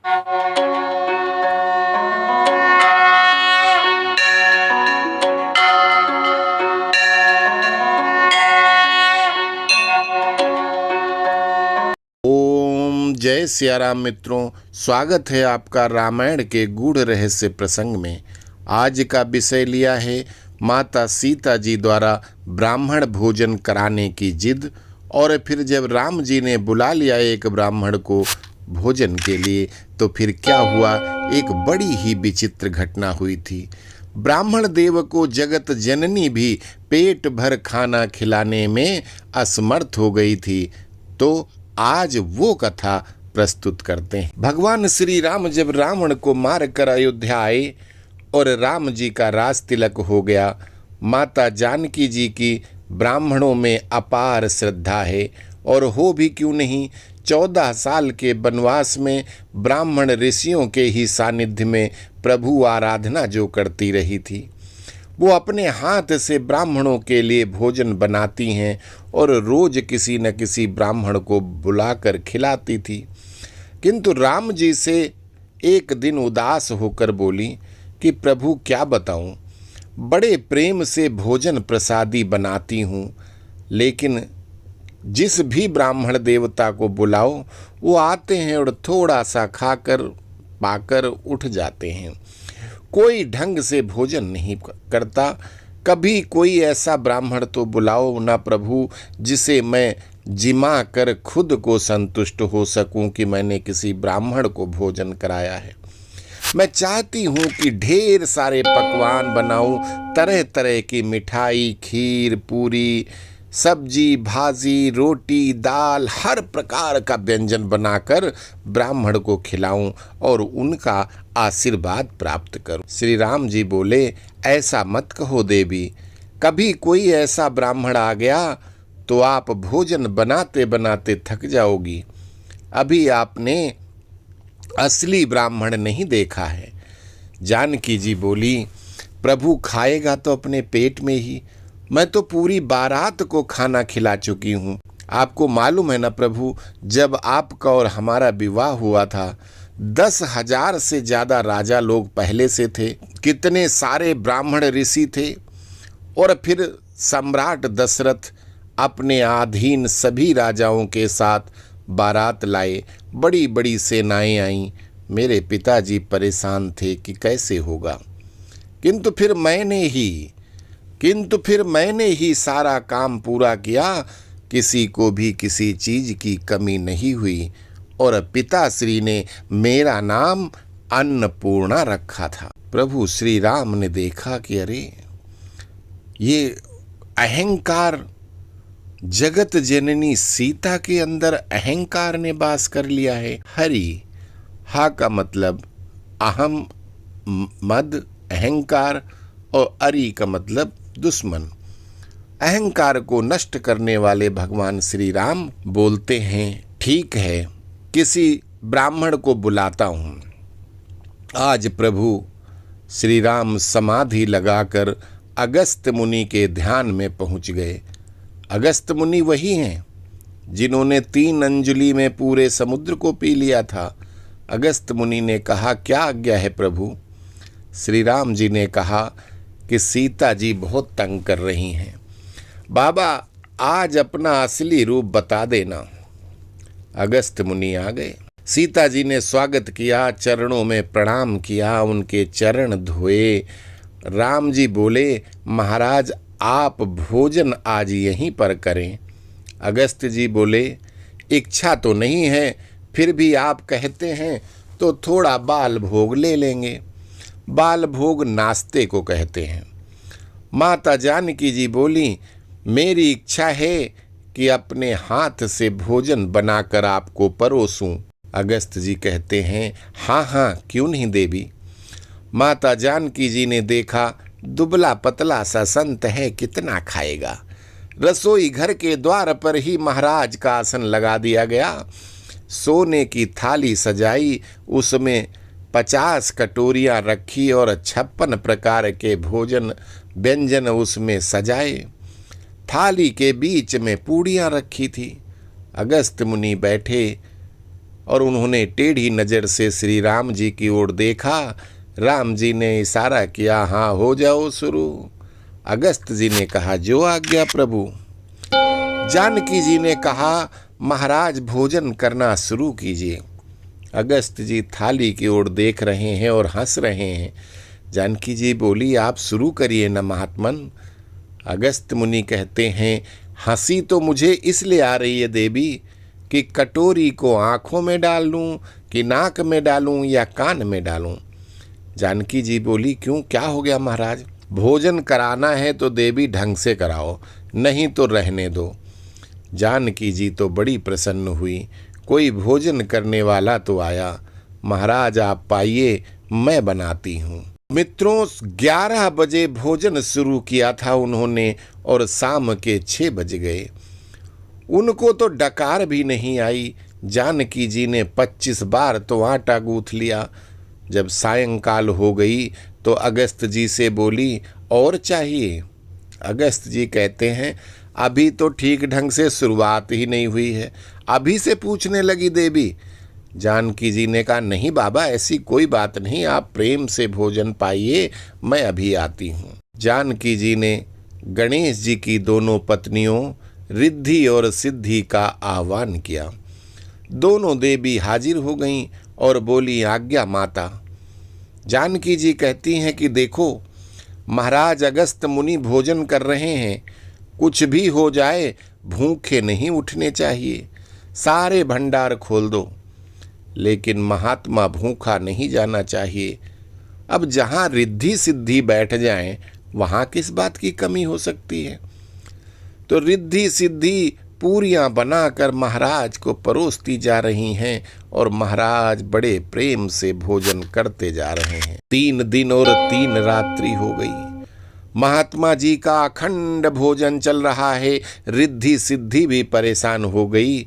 ओम जय सियाराम मित्रों, स्वागत है आपका रामायण के गूढ़ रहस्य प्रसंग में। आज का विषय लिया है माता सीता जी द्वारा ब्राह्मण भोजन कराने की जिद। और फिर जब राम जी ने बुला लिया एक ब्राह्मण को भोजन के लिए, तो फिर क्या हुआ, एक बड़ी ही विचित्र घटना हुई थी। ब्राह्मण देव को जगत जननी भी पेट भर खाना खिलाने में असमर्थ हो गई थी। तो आज वो कथा प्रस्तुत करते हैं। भगवान श्री राम जब रावण को मार कर अयोध्या आए और राम जी का राज तिलक हो गया, माता जानकी जी की ब्राह्मणों में अपार श्रद्धा है। और हो भी क्यों नहीं, 14 साल के वनवास में ब्राह्मण ऋषियों के ही सानिध्य में प्रभु आराधना जो करती रही थी, वो अपने हाथ से ब्राह्मणों के लिए भोजन बनाती हैं और रोज किसी न किसी ब्राह्मण को बुलाकर खिलाती थी। किंतु राम जी से एक दिन उदास होकर बोली कि प्रभु क्या बताऊं, बड़े प्रेम से भोजन प्रसादी बनाती हूँ, लेकिन जिस भी ब्राह्मण देवता को बुलाओ वो आते हैं और थोड़ा सा खाकर पाकर उठ जाते हैं। कोई ढंग से भोजन नहीं करता। कभी कोई ऐसा ब्राह्मण तो बुलाओ ना प्रभु, जिसे मैं जिमा कर खुद को संतुष्ट हो सकूं कि मैंने किसी ब्राह्मण को भोजन कराया है। मैं चाहती हूं कि ढेर सारे पकवान बनाऊं, तरह तरह की मिठाई, खीर, पूरी, सब्जी, भाजी, रोटी, दाल, हर प्रकार का व्यंजन बनाकर ब्राह्मण को खिलाऊं और उनका आशीर्वाद प्राप्त करूं। श्री राम जी बोले, ऐसा मत कहो देवी, कभी कोई ऐसा ब्राह्मण आ गया तो आप भोजन बनाते बनाते थक जाओगी। अभी आपने असली ब्राह्मण नहीं देखा है। जानकी जी बोली, प्रभु खाएगा तो अपने पेट में ही, मैं तो पूरी बारात को खाना खिला चुकी हूँ। आपको मालूम है ना प्रभु, जब आपका और हमारा विवाह हुआ था 10,000 से ज़्यादा राजा लोग पहले से थे, कितने सारे ब्राह्मण ऋषि थे, और फिर सम्राट दशरथ अपने अधीन सभी राजाओं के साथ बारात लाए, बड़ी बड़ी सेनाएं आईं। मेरे पिताजी परेशान थे कि कैसे होगा, किंतु फिर मैंने ही सारा काम पूरा किया, किसी को भी किसी चीज की कमी नहीं हुई। और पिताश्री ने मेरा नाम अन्नपूर्णा रखा था। प्रभु श्री राम ने देखा कि अरे ये अहंकार, जगत जननी सीता के अंदर अहंकार ने वास कर लिया है। हरि हा का मतलब अहम, मद, अहंकार, और अरि का मतलब दुश्मन। अहंकार को नष्ट करने वाले भगवान श्री राम बोलते हैं, ठीक है, किसी ब्राह्मण को बुलाता हूँ। आज प्रभु श्री राम समाधि लगाकर अगस्त्य मुनि के ध्यान में पहुँच गए। अगस्त्य मुनि वही हैं जिन्होंने 3 अंजलि में पूरे समुद्र को पी लिया था। अगस्त्य मुनि ने कहा, क्या आज्ञा है प्रभु? श्री राम जी ने कहा कि सीता जी बहुत तंग कर रही हैं, बाबा आज अपना असली रूप बता देना। अगस्त्य मुनि आ गए। सीता जी ने स्वागत किया, चरणों में प्रणाम किया, उनके चरण धोए। राम जी बोले, महाराज आप भोजन आज यहीं पर करें। अगस्त्य जी बोले, इच्छा तो नहीं है, फिर भी आप कहते हैं तो थोड़ा बाल भोग ले लेंगे। बाल भोग नाश्ते को कहते हैं। माता जानकी जी बोली, मेरी इच्छा है कि अपने हाथ से भोजन बनाकर आपको परोसूं। अगस्त्य जी कहते हैं, हाँ हाँ क्यों नहीं देवी। माता जानकी जी ने देखा, दुबला पतला सा संत है, कितना खाएगा। रसोई घर के द्वार पर ही महाराज का आसन लगा दिया गया। सोने की थाली सजाई, उसमें 50 कटोरियाँ रखी और 56 प्रकार के भोजन व्यंजन उसमें सजाए। थाली के बीच में पूड़ियाँ रखी थी। अगस्त्य मुनि बैठे, और उन्होंने टेढ़ी नज़र से श्री राम जी की ओर देखा। राम जी ने इशारा किया, हाँ हो जाओ शुरू। अगस्त जी ने कहा, जो आज्ञा प्रभु। जानकी जी ने कहा, महाराज भोजन करना शुरू कीजिए। अगस्त जी थाली की ओर देख रहे हैं और हंस रहे हैं। जानकी जी बोली, आप शुरू करिए न महात्मन। अगस्त मुनि कहते हैं, हंसी तो मुझे इसलिए आ रही है देवी कि कटोरी को आँखों में डाल लूँ कि नाक में डालूँ या कान में डालूँ। जानकी जी बोली, क्यों, क्या हो गया महाराज? भोजन कराना है तो देवी ढंग से कराओ, नहीं तो रहने दो। जानकी जी तो बड़ी प्रसन्न हुई, कोई भोजन करने वाला तो आया। महाराज आप पाइए, मैं बनाती हूँ। मित्रों, 11 बजे भोजन शुरू किया था उन्होंने और शाम के 6 बज गए। उनको तो डकार भी नहीं आई। जानकी जी ने 25 बार तो आटा गूँथ लिया। जब सायंकाल हो गई तो अगस्त जी से बोली, और चाहिए? अगस्त जी कहते हैं, अभी तो ठीक ढंग से शुरुआत ही नहीं हुई है, अभी से पूछने लगी देवी। जानकी जी ने कहा, नहीं बाबा, ऐसी कोई बात नहीं, आप प्रेम से भोजन पाइए, मैं अभी आती हूँ। जानकी जी ने गणेश जी की दोनों पत्नियों रिद्धि और सिद्धि का आह्वान किया। दोनों देवी हाजिर हो गईं और बोली, आज्ञा माता। जानकी जी कहती हैं कि देखो महाराज अगस्त मुनि भोजन कर रहे हैं, कुछ भी हो जाए भूखे नहीं उठने चाहिए, सारे भंडार खोल दो, लेकिन महात्मा भूखा नहीं जाना चाहिए। अब जहाँ रिद्धि सिद्धि बैठ जाएं, वहाँ किस बात की कमी हो सकती है? तो रिद्धि सिद्धि पूरियां बनाकर महाराज को परोसती जा रही हैं और महाराज बड़े प्रेम से भोजन करते जा रहे हैं। 3 दिन और 3 रात्रि हो गई। महात्मा जी का अखंड भोजन चल रहा है। रिद्धि सिद्धि भी परेशान हो गई।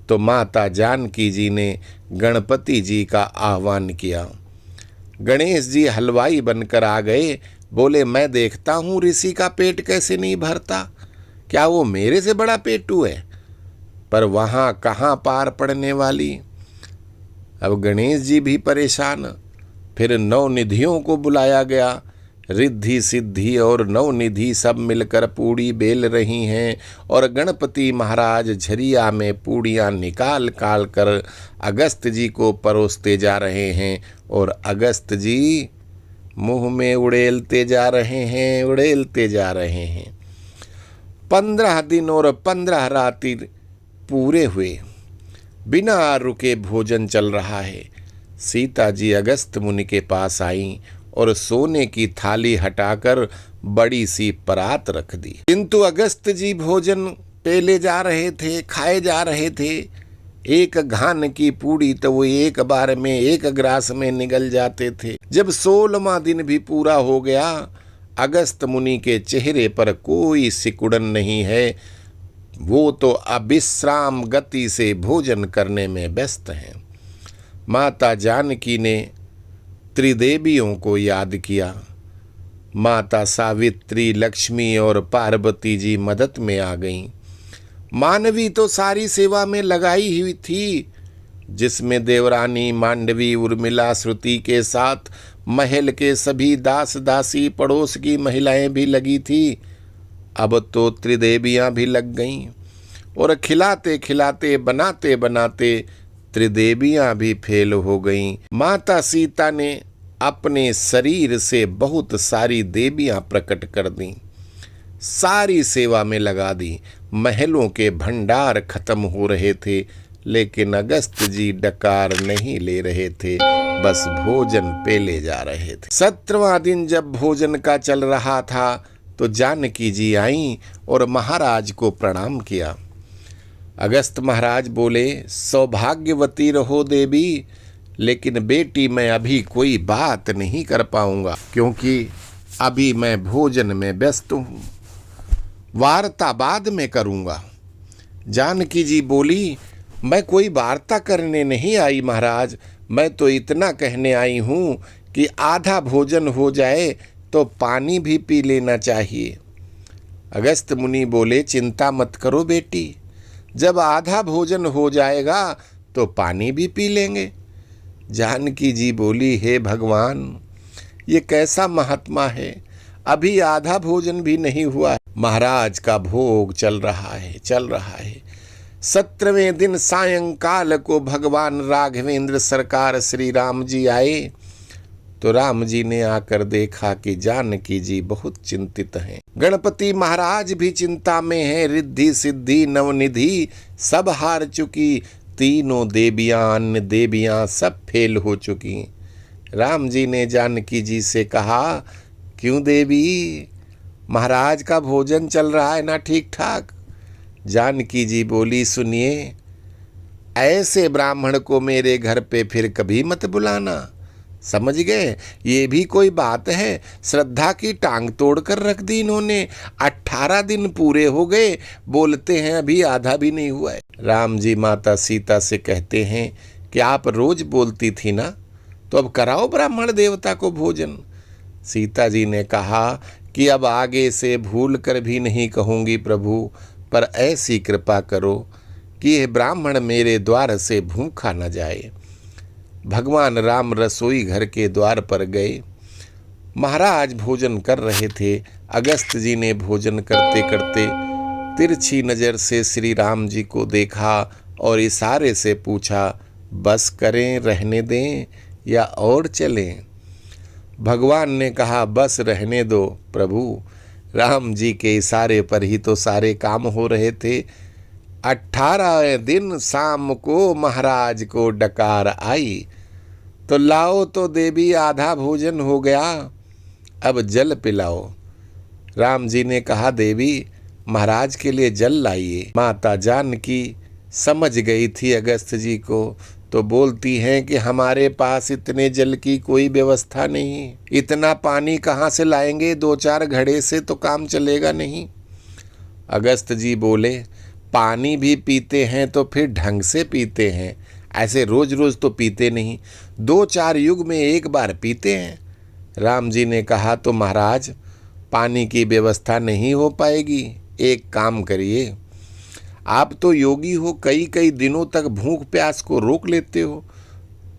तो माता जानकी जी ने गणपति जी का आह्वान किया। गणेश जी हलवाई बनकर आ गए। बोले, मैं देखता हूँ ऋषि का पेट कैसे नहीं भरता, क्या वो मेरे से बड़ा पेटू है? पर वहाँ कहाँ पार पड़ने वाली। अब गणेश जी भी परेशान। फिर नवनिधियों को बुलाया गया। रिद्धि सिद्धि और नवनिधि सब मिलकर पूड़ी बेल रही हैं और गणपति महाराज झरिया में पूड़ियाँ निकाल काल कर अगस्त जी को परोसते जा रहे हैं और अगस्त जी मुँह में उड़ेलते जा रहे हैं, उड़ेलते जा रहे हैं। 15 दिन और 15 रात्रि पूरे हुए, बिना रुके भोजन चल रहा है। सीता जी अगस्त मुनि के पास आईं और सोने की थाली हटाकर बड़ी सी परात रख दी। किंतु अगस्त जी भोजन पेले जा रहे थे, खाए जा रहे थे। एक घान की पूड़ी तो वो एक बार में एक ग्रास में निगल जाते थे। जब 16वां दिन भी पूरा हो गया, अगस्त मुनि के चेहरे पर कोई सिकुड़न नहीं है। वो तो अविश्राम गति से भोजन करने में व्यस्त हैं। माता जानकी ने त्रिदेवियों को याद किया। माता सावित्री, लक्ष्मी और पार्वती जी मदद में आ गईं। मानवी तो सारी सेवा में लगाई हुई थी, जिसमें देवरानी, मांडवी, उर्मिला, श्रुति के साथ महल के सभी दास दासी, पड़ोस की महिलाएं भी लगी थी। अब तो त्रिदेवियां भी लग गईं और खिलाते खिलाते, बनाते बनाते त्रिदेवियां भी फेल हो गईं। माता सीता ने अपने शरीर से बहुत सारी देवियां प्रकट कर दी, सारी सेवा में लगा दी। महलों के भंडार खत्म हो रहे थे, लेकिन अगस्त जी डकार नहीं ले रहे थे, बस भोजन पेले जा रहे थे। 17वां दिन जब भोजन का चल रहा था तो जानकी जी आईं और महाराज को प्रणाम किया। अगस्त महाराज बोले, सौभाग्यवती रहो देवी, लेकिन बेटी मैं अभी कोई बात नहीं कर पाऊंगा, क्योंकि अभी मैं भोजन में व्यस्त हूँ, वार्ता बाद में करूँगा। जानकी जी बोली, मैं कोई वार्ता करने नहीं आई महाराज, मैं तो इतना कहने आई हूँ कि आधा भोजन हो जाए तो पानी भी पी लेना चाहिए। अगस्त मुनि बोले, चिंता मत करो बेटी, जब आधा भोजन हो जाएगा तो पानी भी पी लेंगे। जानकी जी बोली, हे भगवान, ये कैसा महात्मा है, अभी आधा भोजन भी नहीं हुआ है। महाराज का भोग चल रहा है। 17वें दिन सायंकाल को भगवान राघवेंद्र सरकार श्री राम जी आए तो राम जी ने आकर देखा कि जानकी जी बहुत चिंतित हैं। गणपति महाराज भी चिंता में हैं। रिद्धि सिद्धि नवनिधि सब हार चुकी, तीनों देवियां, अन्य देवियां सब फेल हो चुकी। राम जी ने जानकी जी से कहा, क्यों देवी, महाराज का भोजन चल रहा है ना ठीक ठाक? जानकी जी बोली, सुनिए, ऐसे ब्राह्मण को मेरे घर पे फिर कभी मत बुलाना, समझ गए? ये भी कोई बात है? श्रद्धा की टांग तोड़कर रख दी इन्होंने। 18 दिन पूरे हो गए, बोलते हैं अभी आधा भी नहीं हुआ है। राम जी माता सीता से कहते हैं कि आप रोज बोलती थी ना, तो अब कराओ ब्राह्मण देवता को भोजन। सीता जी ने कहा कि अब आगे से भूल कर भी नहीं कहूँगी प्रभु, पर ऐसी कृपा करो कि यह ब्राह्मण मेरे द्वार से भूखा न जाए। भगवान राम रसोई घर के द्वार पर गए। महाराज भोजन कर रहे थे। अगस्त जी ने भोजन करते करते तिरछी नज़र से श्री राम जी को देखा और इशारे से पूछा, बस करें, रहने दें या और चलें? भगवान ने कहा, बस रहने दो प्रभु। राम जी के इशारे पर ही तो सारे काम हो रहे थे। 18 दिन शाम को महाराज को डकार आई तो लाओ तो देवी, आधा भोजन हो गया, अब जल पिलाओ। राम जी ने कहा, देवी, महाराज के लिए जल लाइए। माता जानकी समझ गई थी अगस्त जी को, तो बोलती हैं कि हमारे पास इतने जल की कोई व्यवस्था नहीं, इतना पानी कहाँ से लाएंगे, 2-4 घड़े से तो काम चलेगा नहीं। अगस्त जी बोले, पानी भी पीते हैं तो फिर ढंग से पीते हैं, ऐसे रोज रोज तो पीते नहीं, 2-4 युग में एक बार पीते हैं। राम जी ने कहा, तो महाराज पानी की व्यवस्था नहीं हो पाएगी, एक काम करिए, आप तो योगी हो, कई कई दिनों तक भूख प्यास को रोक लेते हो,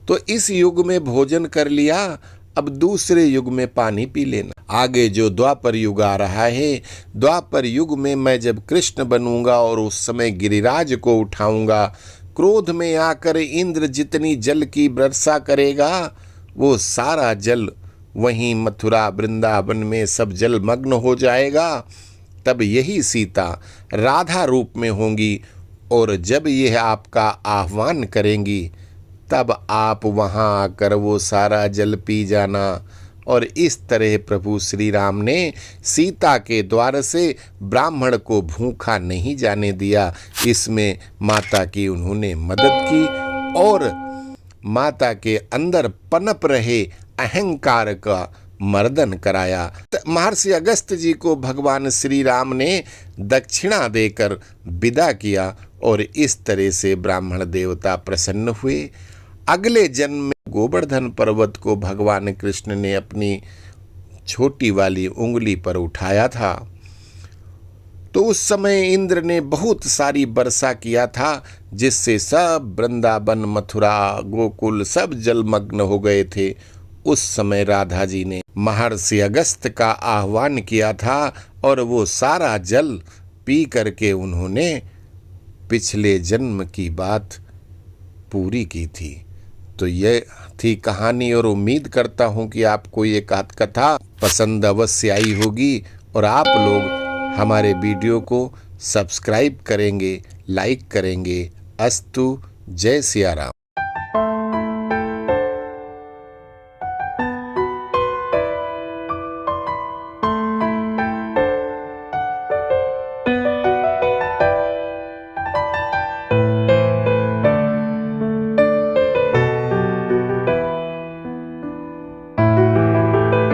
तो इस युग में भोजन कर लिया, अब दूसरे युग में पानी पी लेना। आगे जो द्वापर युग आ रहा है, द्वापर युग में मैं जब कृष्ण बनूंगा और उस समय गिरिराज को उठाऊंगा, क्रोध में आकर इंद्र जितनी जल की वर्षा करेगा, वो सारा जल वहीं मथुरा वृंदावन में सब जलमग्न हो जाएगा। तब यही सीता राधा रूप में होंगी और जब यह आपका आह्वान करेंगी, तब आप वहाँ आकर वो सारा जल पी जाना। और इस तरह प्रभु श्री राम ने सीता के द्वार से ब्राह्मण को भूखा नहीं जाने दिया। इसमें माता की उन्होंने मदद की और माता के अंदर पनप रहे अहंकार का मर्दन कराया। महर्षि अगस्त जी को भगवान श्री राम ने दक्षिणा देकर विदा किया और इस तरह से ब्राह्मण देवता प्रसन्न हुए। अगले जन्म में गोवर्धन पर्वत को भगवान कृष्ण ने अपनी छोटी वाली उंगली पर उठाया था, तो उस समय इंद्र ने बहुत सारी वर्षा किया था, जिससे सब वृंदावन मथुरा गोकुल सब जलमग्न हो गए थे। उस समय राधा जी ने महर्षि अगस्त का आह्वान किया था और वो सारा जल पी करके उन्होंने पिछले जन्म की बात पूरी की थी। तो ये थी कहानी और उम्मीद करता हूँ कि आपको ये कथा पसंद अवश्य आई होगी और आप लोग हमारे वीडियो को सब्सक्राइब करेंगे, लाइक करेंगे। अस्तु। जय सिया राम।